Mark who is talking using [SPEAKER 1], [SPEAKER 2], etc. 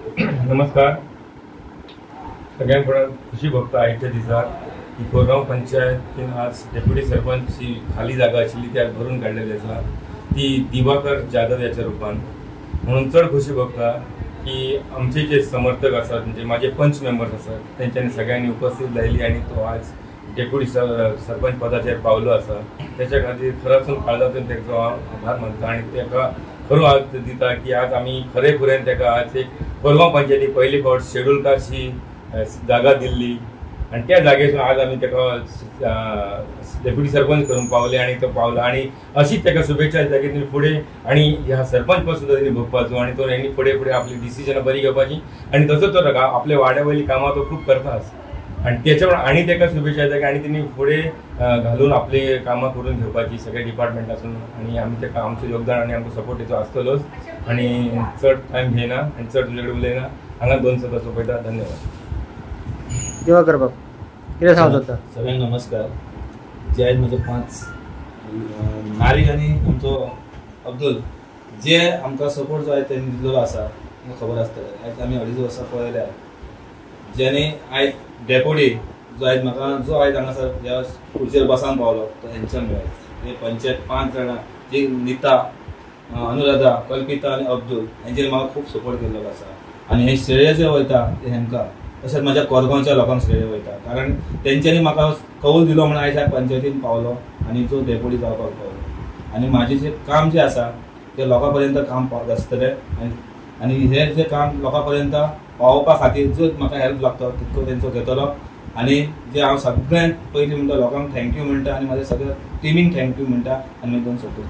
[SPEAKER 1] नमस्कार. सगळ्यांकडून खुशी भोगता आयच्या दिसाक की कोरगांव पंचायतीन आज डेप्युटी सरपंचची खाली जागा आशिल्ली ती आज भरून काडलेली आसा, ती दिवाकर जाधव याच्या रूपान. म्हणून चड खुशी भोगता की आमचे जे समर्थक असतात म्हणजे माझे पंच मेंबर्स असतात त्यांच्यानी सगळ्यांनी उपस्थित राहिली आणि तो आज डेप्युटी सरपंच पदाचेर पावलो आसा. त्याच्या खातीर खरोच काळजातून तेचो आभार मानता आणि तेका खरो आज दिता की आज आम्ही खरे खुरेन तेका आज एक कोरगांव पंचायती पहिली फावट शेड्यूल कास्टची जागा दिल्ली आणि त्या जागेसून आज आम्ही तेका डेप्युटी सरपंच करून पावले आणि तो पावला आणि अशीच तेका शुभेच्छा दिता की तुम्ही फुडें आणि ह्या सरपंच पद सुद्धा त्यांनी भोगपाचो आणि तो यांनी फुडें फुडें आपली डिसिजनां बरी घेवपाची आणि तसोच तो आपल्या वाड्या वयली कामां तो खूप करताच आणि त्याच्यामुळे आणि तेका शुभेच्छा दिता की आणि त्यांनी फुडें घालून आपले कामां करून घेवपाची सगळ्या डिपार्टमेंटासून आणि आमी तेका आमचो योगदान आणि आमचो सपोर्ट तेचो आसतलोच आणि चड टायम घेयना आणि चड तुजे कडेन उलयना. हांगा 2 शब्द सोंपयता. धन्यवाद.
[SPEAKER 2] दिवाकर बाब कितें सांगूं सोदता?
[SPEAKER 3] सगळ्यांक नमस्कार. जे आहेत म्हजे 5 नारीक आनी आमचो अब्दुल जे आमकां सपोर्ट जो आहे त्यांनी दिल्लो आसा म्हाका खबर आसतलें. आयज आमी 2.5 वर्सां पळयल्या जेणे आयज डेप्युटी जो आयज म्हाका जो आयज हांगासर ह्या खुर्चेर बसान पावलो तो हेंच्या मेळ्स. हे पंचायत 5 जाणां जी नीता, अनुराधा, कल्पिता आनी अब्दुल हेंचेर म्हाका खूब सपोर्ट केल्लो आसा आनी हे श्रेय जे वयता ते हेंकां तशेंच म्हाज्या कोरगांवच्या लोकांक श्रेय वयता कारण तेंच्यांनी म्हाका कौल दिलो म्हणून आयज ह्या पंचायतीन पावलो आनी जो डेप्युटी जावपाक पावलो आनी म्हाजें जें काम जें आसा तें लोकां पर्यंत काम आसतलें आनी हे जें काम लोकां पर्यंत पावोवपा खातीर जो म्हाका हेल्प लागता तितको तेंचो घेतलो आनी जे हांव सगळ्यांत पयलीं म्हणटा लोकांक थँक्यू म्हणटा आनी म्हाज्या सगळ्या टिमीक थँक्यू म्हणटा आनी 2 शब्द